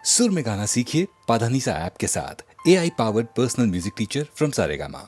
सुर में गाना सीखिए पाधानीसा ऐप के साथ। AI powered personal music teacher from Saregama.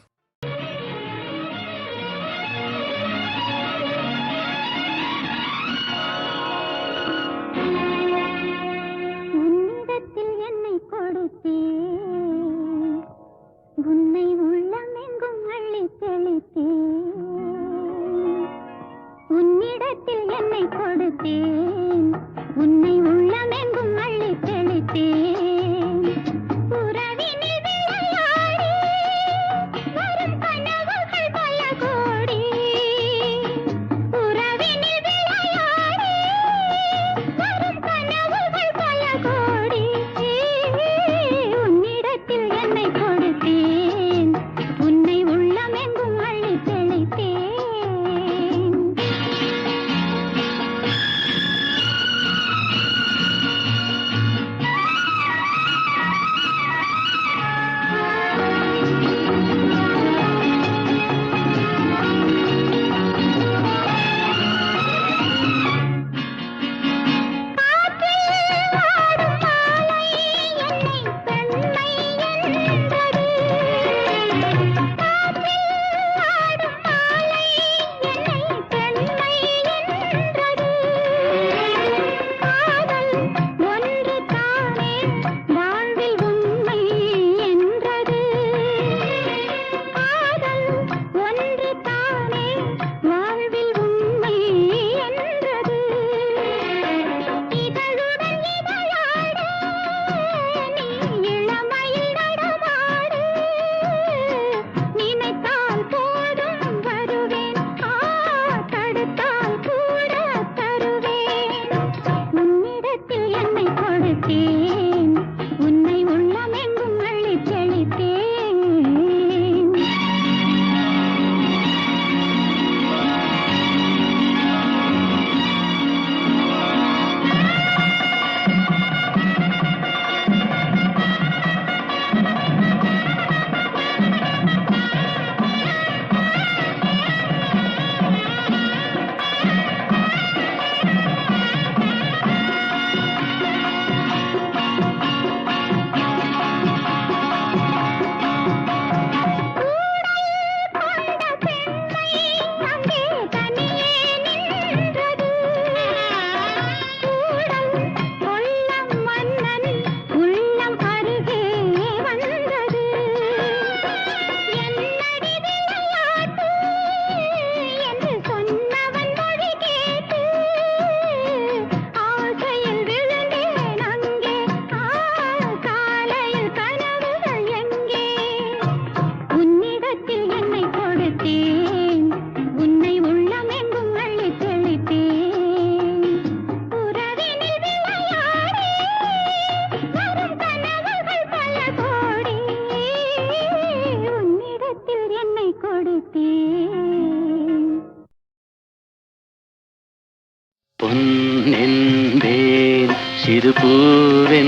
பொன்னென்பேன் சிறுபூவென்பேன்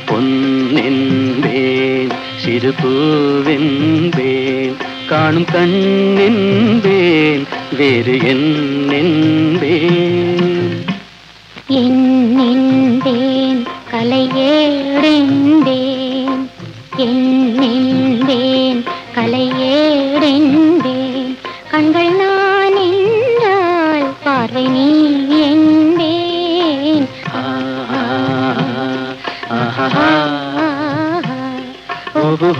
பொன்னென்பேன் சிறுபூவென்பேன் காணும் கண்ணென்பேன் வேறு என்னென்பேன் என்னென்பேன் கலையேடென்பேன் என்னென்பேன் கலையேடென்பேன் கண்கள் நான் என்றால் பார்வை நீ என்பேன் ஓஹோ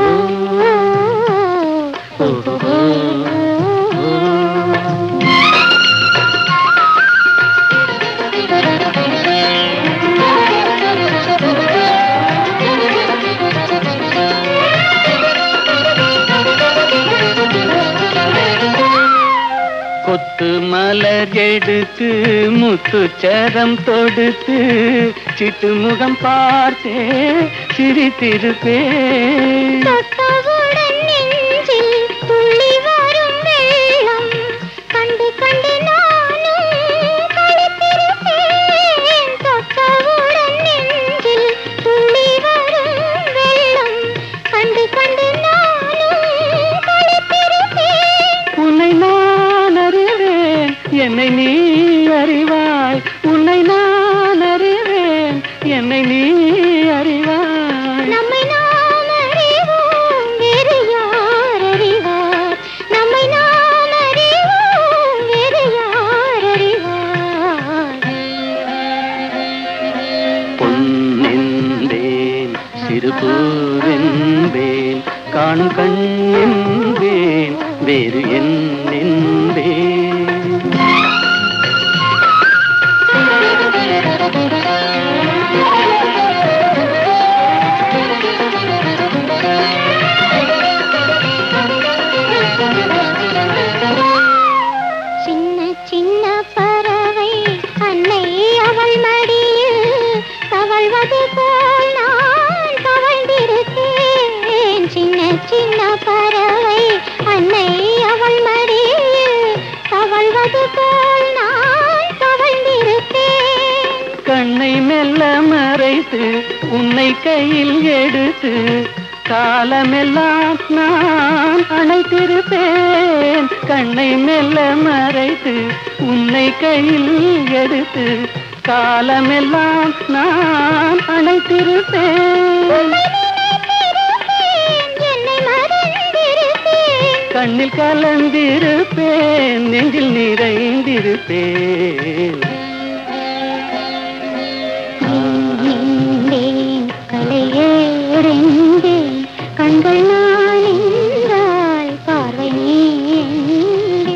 கொத்து மலர் எடுத்து முத்துச்சரம் தொடுத்து சிட்டு முகம் பார்த்தே சிரித்திருப்பேன் கண்டு கண்டு நானும் கழித்திருப்பேன் தொட்டவுடன் நெஞ்சில் துள்ளி வரும் வெள்ளம் கண்டு கண்டு நானும் கழித்திருப்பேன் உன்னை நான் அறிவேன் என்னை நீ அறிவாய் உன்னை நான் அறிவேன் என்னை நீ அறிவாய். நம்மை நாம் அறிவோம், வேறு யார் அறிவார்? நம்மை நாம் அறிவோம், வேறு யார் அறிவார்? பொன்னென்பேன் சிறுபூவென்பேன் காணும் கண் என்பேன் வேறு என்னென்பேன். சின்ன சின்ன பறவை அன்னை அவள் மடியில் தவழ்வது போல் நான் தவழ்ந்திருக்கேன். சின்ன சின்ன பறவை அன்னை அவள் மடியில் தவழ்வது போல் நான் தவழ்ந்திருக்கேன். கண்ணை மெல்ல மறைத்து உன்னை கையில் எடுத்து காலமெல்லாம் நான் அணைத்திருப்பேன். கண்ணை மெல்ல மறைத்து உன்னை கையில் எடுத்து காலமெல்லாம் நான் அணைத்திருப்பேன். என்னை மறந்திருப்பேன். கண்ணில் கலந்திருப்பேன், நெஞ்சில் நிறைந்திருப்பேன். நின்றேன், கலையேறென்றேன், கண்கள் நான் என்றால் பார்வை நீ என்றேன்.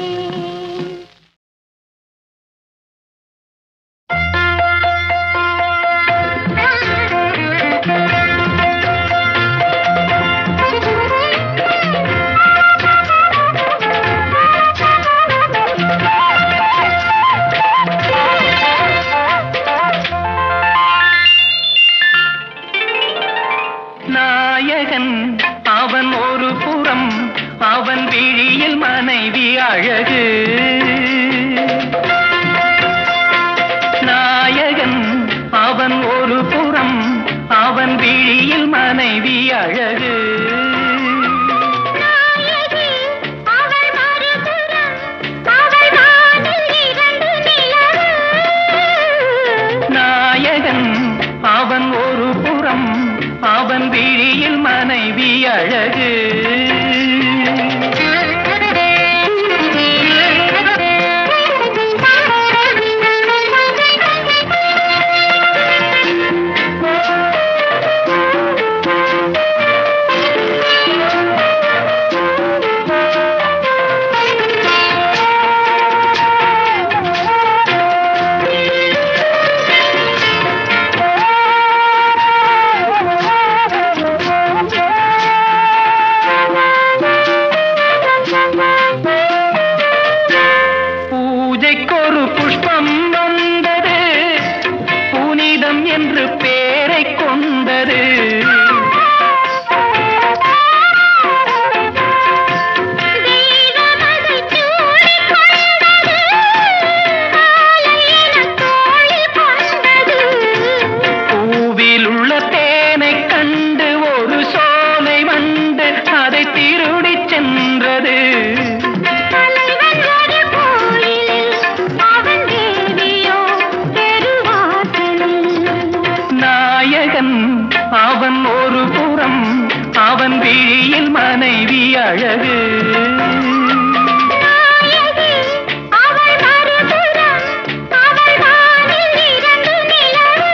நாயகன் அவன் ஒரு புறம், அவன் விழியில் மனைவி அழகு. நாயகன் அவன் ஒரு புறம், அவன் விழியில் மனைவி அழகு. நாயகி அவள் மறுபுறம், அவள் வானில் இரண்டு நிலவு. நாயகன் அவன் ஒரு புறம், அவன் விழியில் மனைவி அழகு. பூஜைக்கொரு புஷ்பம் வந்தது, புனிதம் என்று பேரை கொண்டது. தெய்வமதை சூடிக் கொண்டது, மாலையிலும் தோளில் கொண்டது. பூவில் உள்ள தேனை கண்டு ஒரு சோலை வண்டு அதை திருடிச் சென்றது. தலைவன் ஒரு கோயிலில், அவன் தேவியோ தெருவாசலில். நாயகன் அவன் ஒரு புறம், அவன் விழியில் மனைவி அழகு. நாயகி அவள் மறுபுறம், அவள் வானில் இரண்டு நிலவு.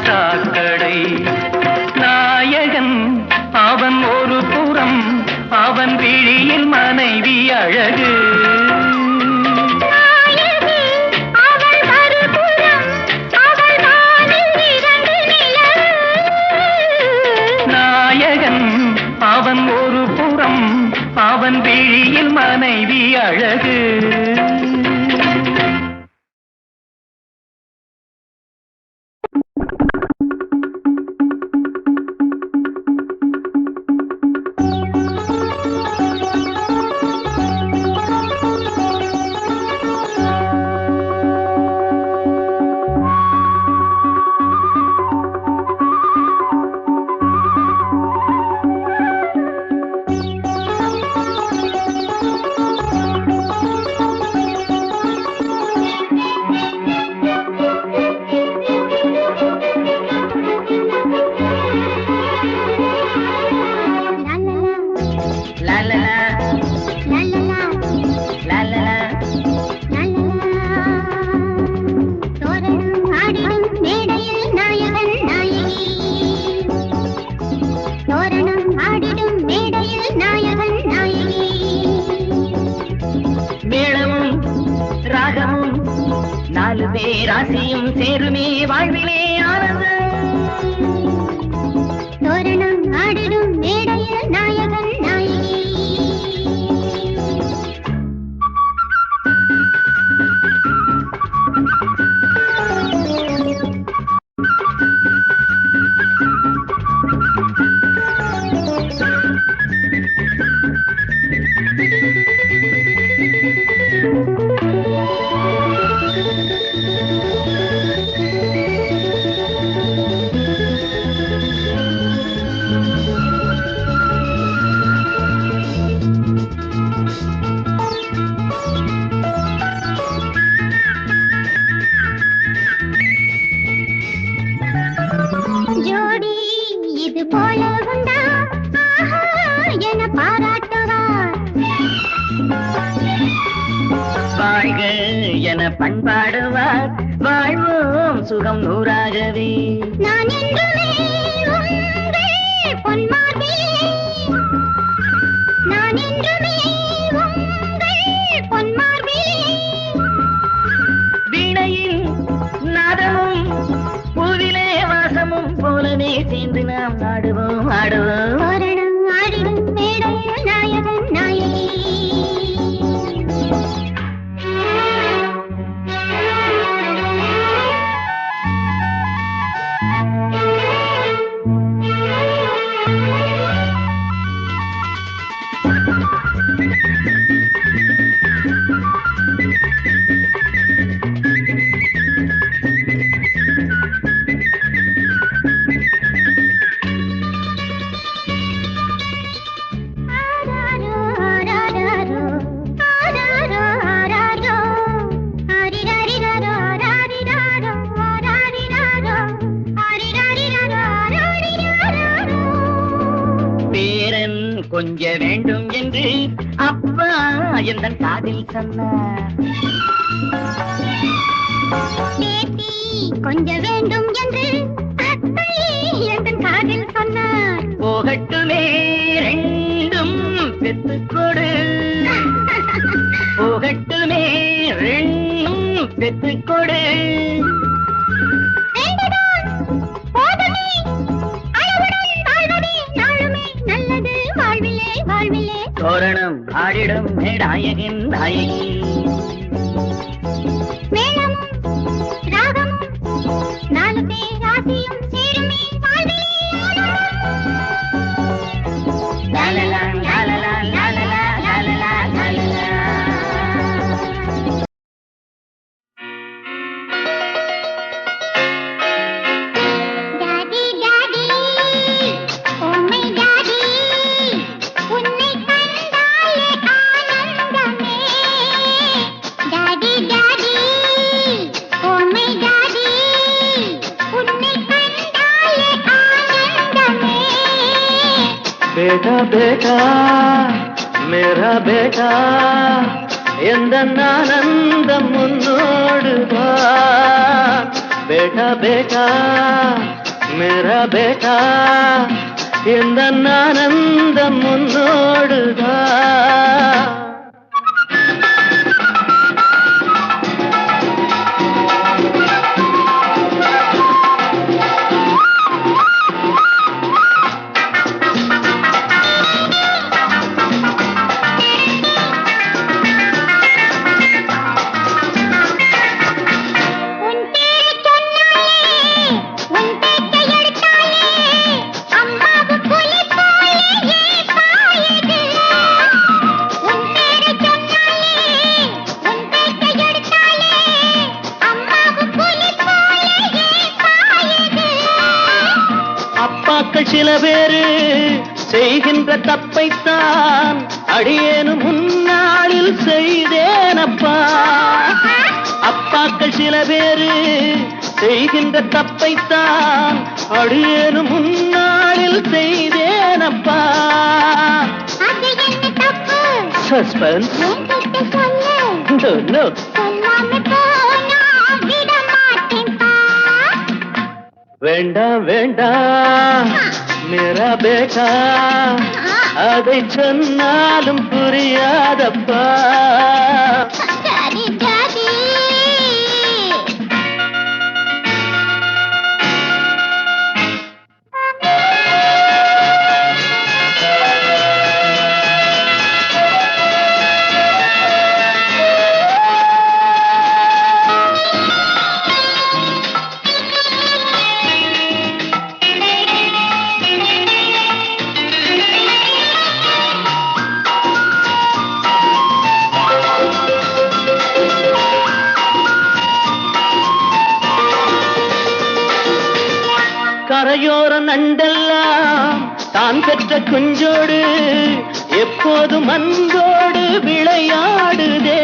சாக்கடை. நாயகன் அவன் ஒரு புறம், அவன் விழியில் மனைவி அழகு. நாயகி அவள் மறுபுறம், அவள் வானில் 2 நிலவு. நாயகன் அவன் ஒரு புறம், அவன் விழியில் மனைவி அழகு. ராசியும் சேருமே வாழ்விலே ஆனந்தம். தோரணம் ஆடிடும் மேடையில் நாயகன் நாயகி. ஜோடி இது போல உண்டா ஆஹா என பாராட்டுவார். வாழ்க என பண்பாடுவார், வாழ்வோம் சுகம் நூறாகவே. நான் என்றுமே உங்கள் பொன்மார்பிலே, நான் என்றுமே உங்கள் பொன்மார்பிலே. வீணையில் நாதமும் பூவிலே வாசமும் போலவே சேர்ந்து நாம் ஆடுவோம் ஆடுவோம். தோரணம் ஆடிடும் மேடையில் நாயகன் நாயகி. பேரன் கொஞ்ச வேண்டும் என்று அப்பா எந்தன் காதில் சொன்னார். பேத்தி கொஞ்ச வேண்டும் என்று அத்தை எந்தன் காதில் சொன்னார். போகட்டுமே ரெண்டும் பெத்துக்கொடு, போகட்டுமே ரெண்டும் பெத்துக்கொடு. வேண்டுதான் போதுமே, அளவுடன் வாழ்வதே நாளுமே நல்லது வாழ்விலே வாழ்விலே. தோரணம் ஆடிடும் நாயகன் நாயகி. மேளமும் ராகமும் 4 பேர் ராசியும் சேருமே வாழ்விலே லாலலா, லாலலா, லாலலா, லாலலா, லாலலா. Daddy daddy oh my daddy, உன்னை கண்டாலே ஆனந்தமே. Daddy daddy oh my daddy, உன்னை கண்டாலே ஆனந்தமே. बेटा बेटा मेरा बेटा எந்த ஆனந்தம் முன்னோடு வா, बेटा बेटा मेरा बेटा இந்த ஆனந்தம் முன்னோடுதான் சில பேரு செய்கின்ற தப்பைத்தான் அடியேனும் முன்னாளில் செய்தேனப்பா அப்பாக்கள் சில பேரு செய்கின்ற தப்பைத்தான் அடியேனும் முன்னாளில் செய்தேனப்பா சஸ்பென்ஸ் வேண்டாம் வேண்டாம் मेरा बेटा அதை சொன்னாலும் புரியாதப்பா கரையோர நண்டெல்லாம் தான் பெற்ற குஞ்சோடு எப்போதும் அன்போடு விளையாடுதே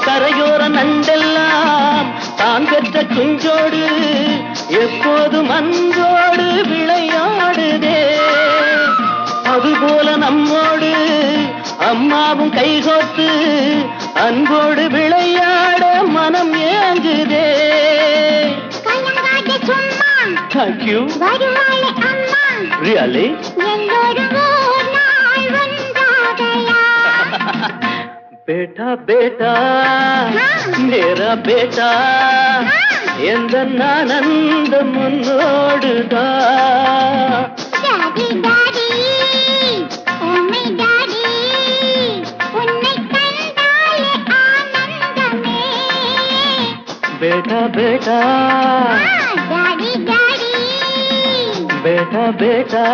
கரையோர நண்டெல்லாம் தான் பெற்ற குஞ்சோடு எப்போதும் அன்போடு விளையாடுதே அதுபோல நம்மோடு அம்மாவும் கைகோத்து அன்போடு விளையாட மனம் ஏங்குதே Thank you. வருவாளே அம்மா Really? எல்லோரும் ஓர் நாள் ஒன்றாகலாம் बेटा बेटा मेरा बेटा எந்த ஆனந்தம் முன்னோடுதான் daddy daddy oh my daddy உன்னை கண்டாலே ஆனந்தமே बेटा बेटा டாடி டாடி बेटा बेटा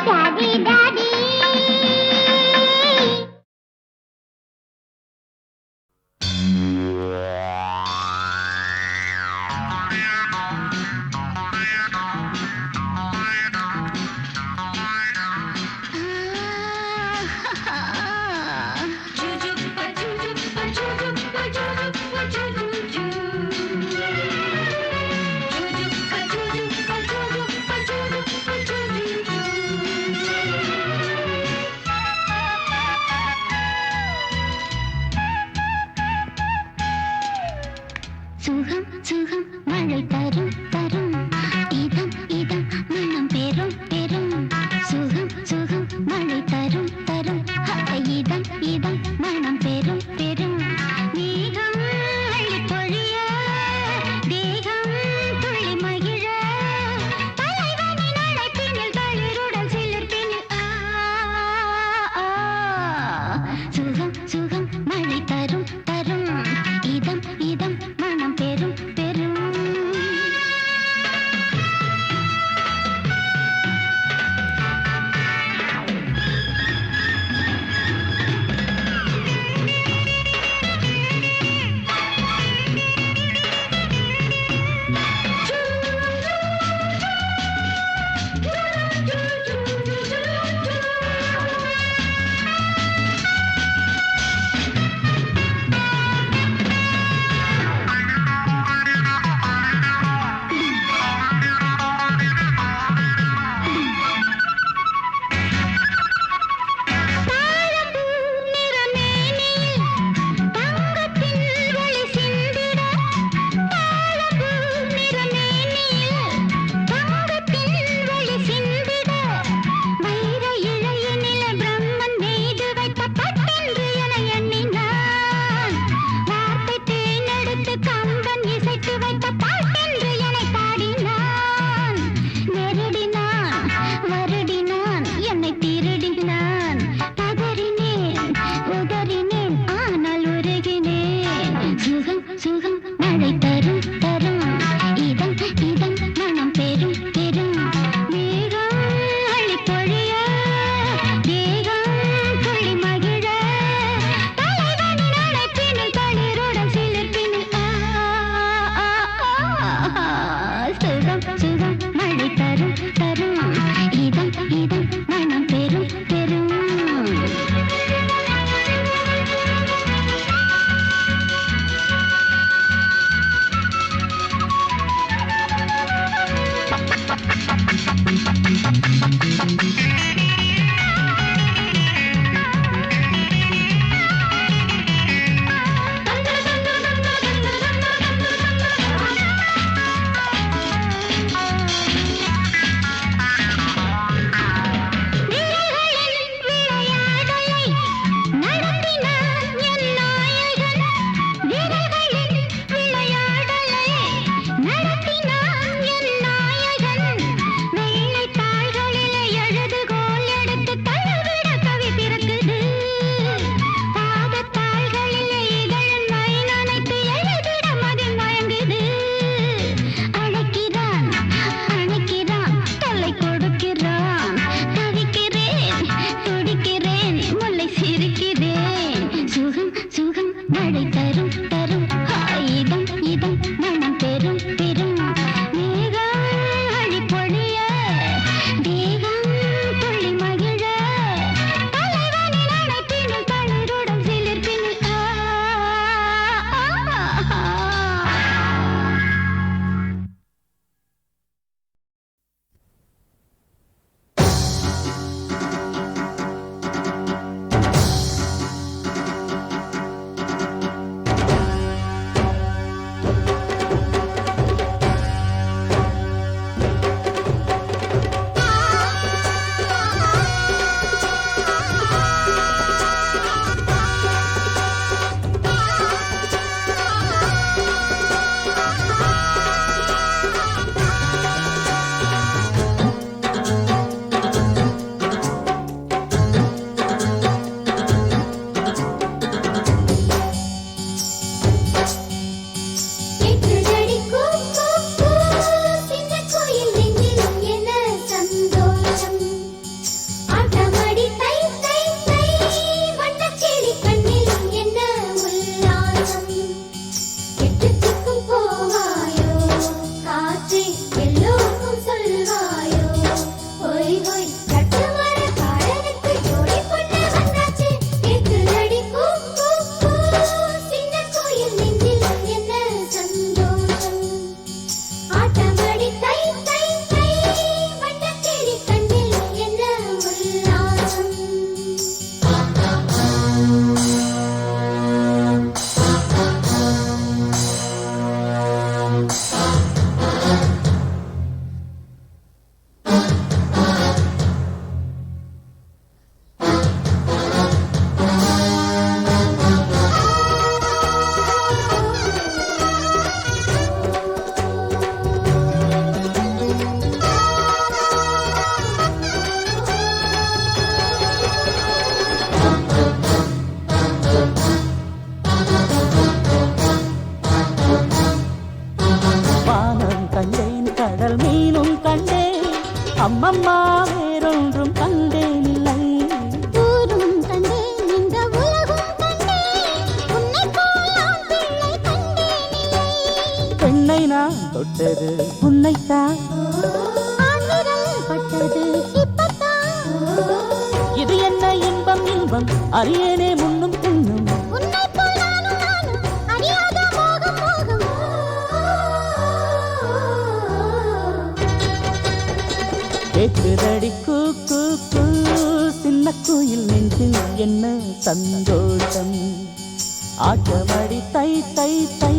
டாடி டாடி மழை தரும் தரும் இதம் இதம் மனம் பெரும் பெரும் மேகம் அழி பொழிய தேகம் துள்ளி மகிழ தலைவனின் அணைப்பினில் தளிருடன் சிலிர்ப்பினில் அம்மம்மா வேறொன்றும் கண்டேனில்லை. ஊரும் கண்டேன் இந்த உலகும் கண்டேன் உன்னை போல் ஆண் பிள்ளை கண்டேனில்லை. பெண்ணை நான் தொட்டது உன்னைத்தான், ஆண்விரல் பட்டது இப்பத்தான். இது என்ன இன்பம் இன்பம் அறியேனே முன்னும் பின்னும். உன்னை போல் நானும் நானும் அறியாத மோகம் மோகம். கேக்குதடி கூ கூ கூ சின்ன குயில் நெஞ்சில் என்ன சந்தோஷம். ஆட்டமடி தை தை தை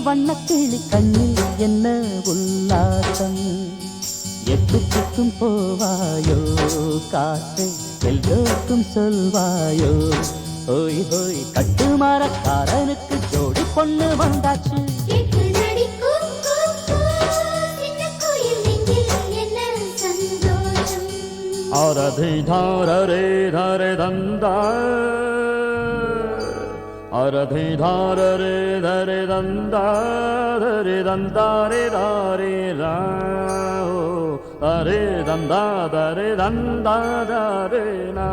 வண்ணக்கிளி கண்ணில் என்ன உல்லாசம். எட்டு சுற்றும் போவாயோ காற்று எல்லோருக்கும் சொல்வாயோ. ஹோய் ஹோய் கட்டுமரக்காரனுக்கு ஜோடி பொண்ணு வந்தாச்சு. அரதி தாரரே தரே தந்தா, அரதி தாரரே தரே தந்தா, தரே தந்தாரே தாரே ரா, தரே தந்தா தரே தந்தா தரே நா.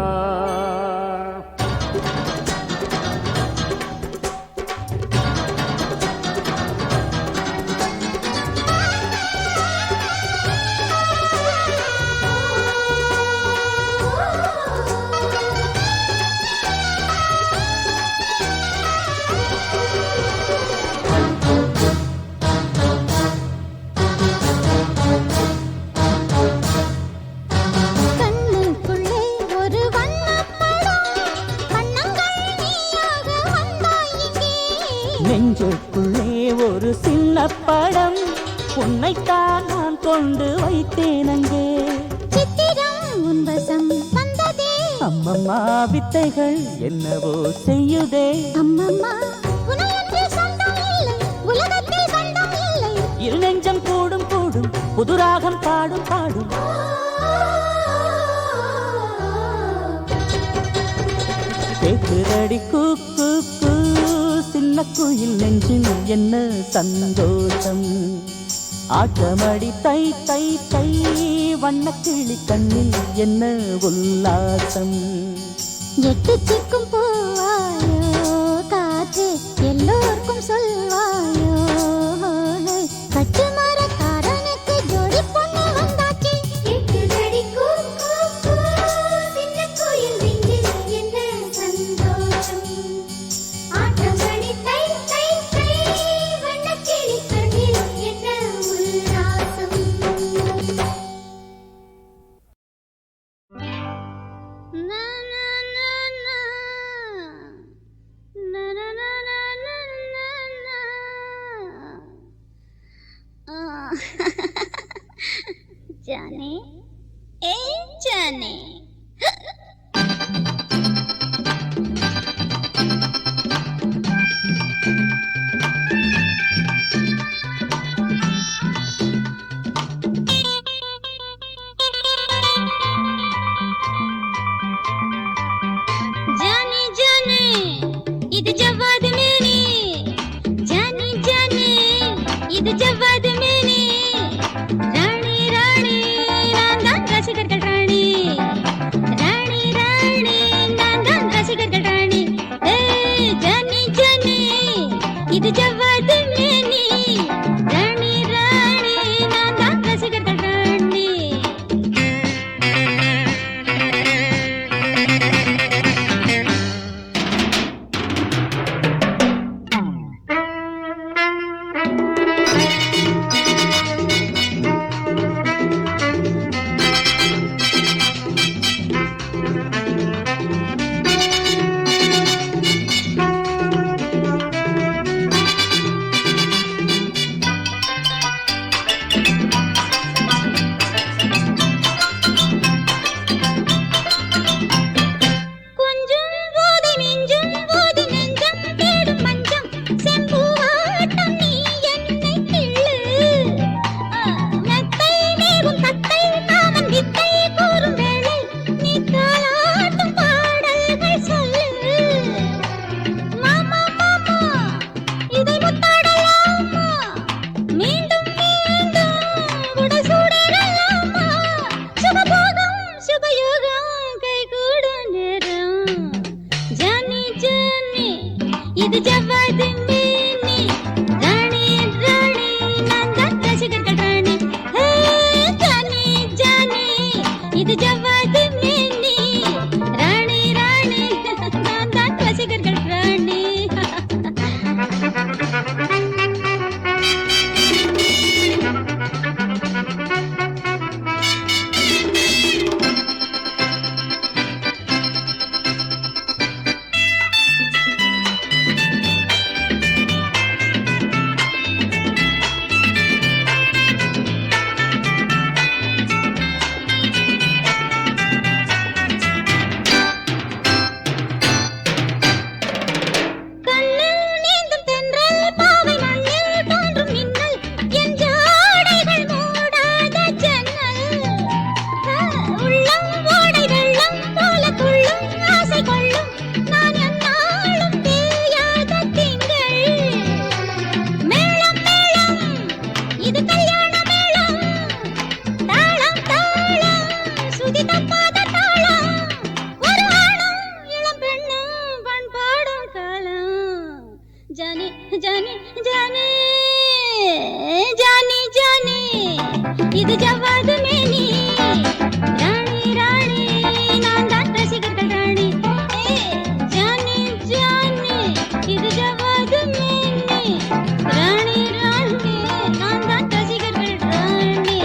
நெஞ்சுக்குள்ளே ஒரு சின்ன படம் உன்னைத்தான் நான் கொண்டு வைத்தேன் அங்கே. சித்திரம் உன்வசம் வந்ததே. அம்மம்மா வித்தைகள் என்னவோ செய்யுதே. அம்மம்மா உனையன்றி சொந்தம் இல்லை உலகத்தில் சொந்தம் இல்லை. இரு நெஞ்சம் கூடும் கூடும் புதுராகம் பாடும் பாடும். கேக்குதடி கூ கூ கூ சின்ன குயில் நெஞ்சில் என்ன சந்தோஷம். ஆட்டமடி தை தை தை வண்ணக்கிளி கண்ணில் என்ன உல்லாசம். எட்டு சிக்கும் போவாயோ காற்றே जाने ए जाने जाने जाने இது ஜவ்வாது மேனி जाने जाने இது ஜவ்வாது மேனி ராணி ராணி நான் தான் ரசிகர்கள் ராணி ராணி ராணி நான் தான் ரசிகர்கள் ராணி ஏய் जाने जाने இது ஜவ்வாது மேனி ராணி ராணி நான் தான் ரசிகர்கள் ராணி கொஞ்சம் போதை நெஞ்சம் போது நெஞ்சம் தேடும் மஞ்சம் செம்பூவாட்டம் நீ என்னை கிள்ளு மெத்தை மேவும் தத்தை காமன் வித்தை கூறும் வேளை நீ தாலாட்டும் பாடல்கள் சொல்லு மாமா மாமா இதை முத்தாடலாமா மீண்டும் மீண்டும் உடல் சூடலாமா சுபபோகம் சுபயோகம் கைகூடும் நேரம் जाने जाने இது ஜவ்வாது மேனி ராணி ராணி நான் தான் ரசிகர்கள் ராணி जाने जाने இது ஜவ்வாது மேனி ராணி ராணி நான் தான் ரசிகர்கள் ராணி கண்ணில் நீந்தும் தென்றல் பாவை மண்ணில் தோன்றும் மின்னல் என் ஜாடைகள் மூடாத ஜன்னல் உள்ளம் ஓடை வெள்ளம் போல துள்ளும் ஆசை கொள்ளும் நான் என்னாலும் தேயாத திங்கள் மேளம் மேளம் இது கல்யாண மேளம் தாளம் தாளம் சுதி தப்பாத தாளம் ஒரு ஆணும் இளம் பெண்ணும் பண்பாடும் காலம் जाने जाने जाने जाने जाने இது ஜவ்வாது மேனி ராணி ராணி நான் தான் ரசிகர்கள் ராணி जाने जाने இது ஜவ்வாது மேனி ராணி ராணி நான் தான் ரசிகர்கள் ராணி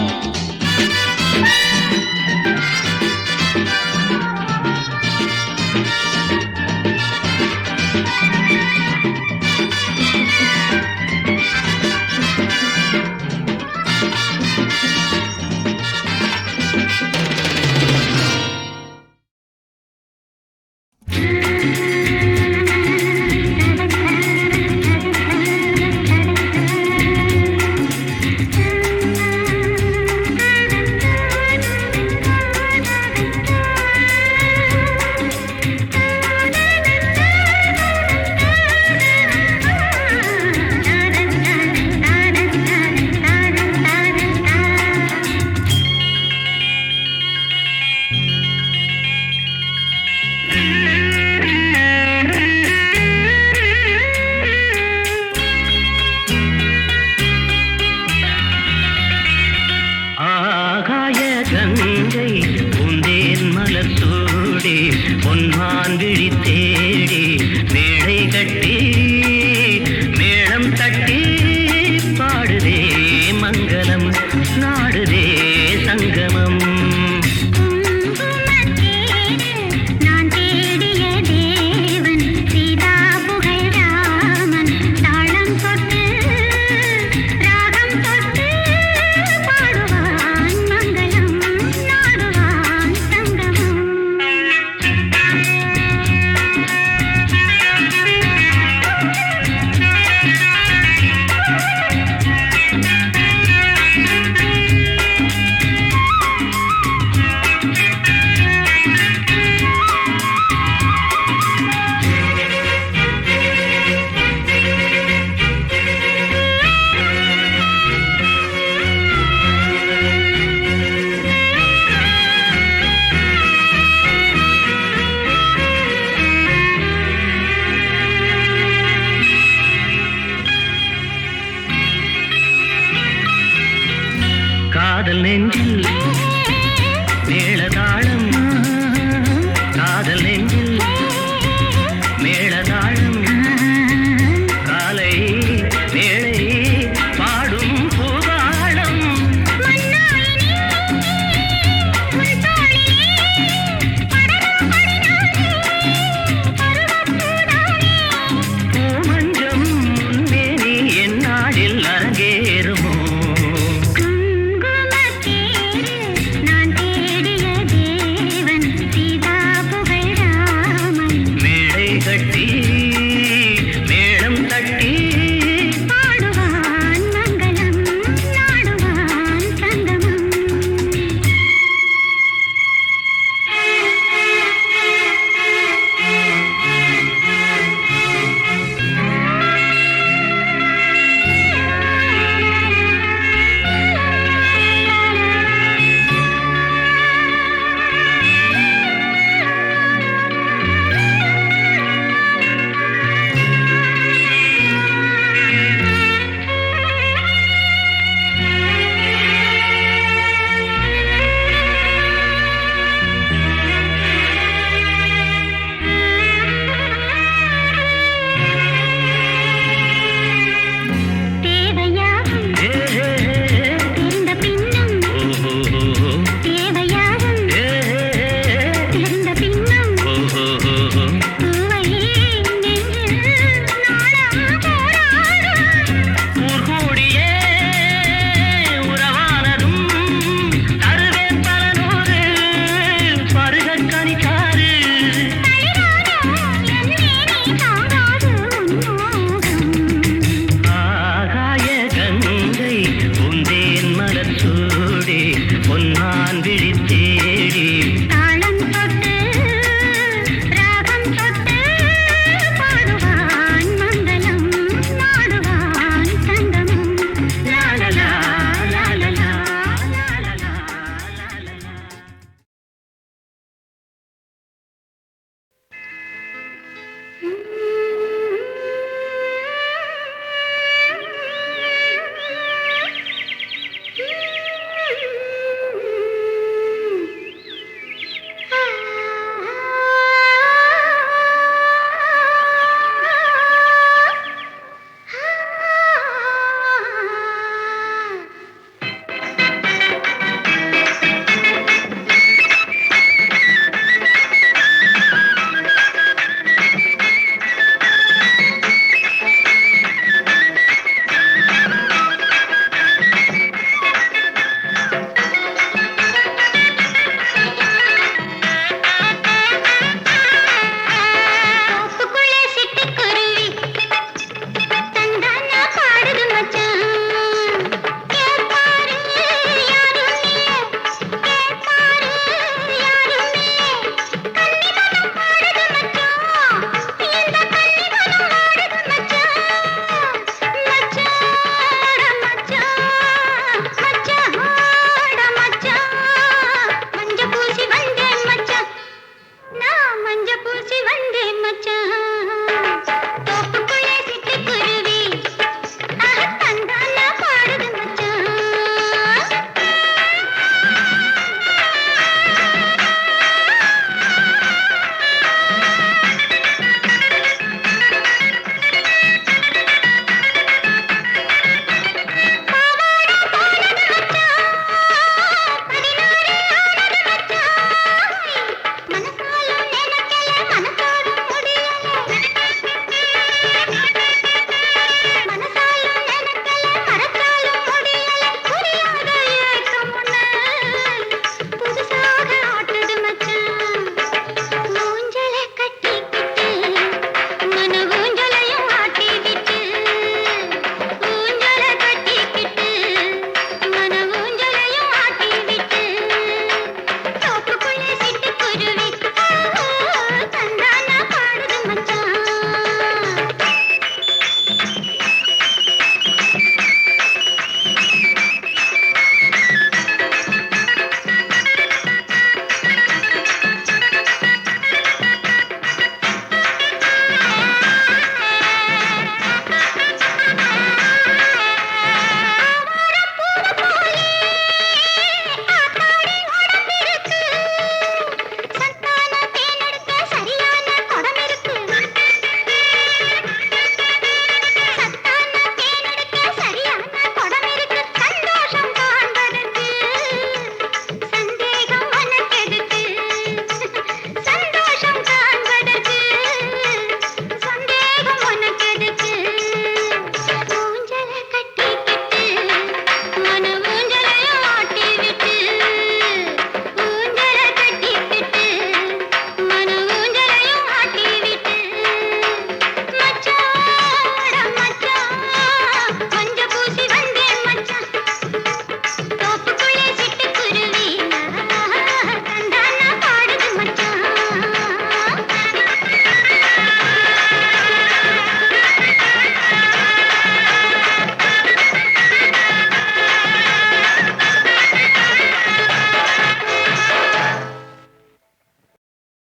நெஞ்சில்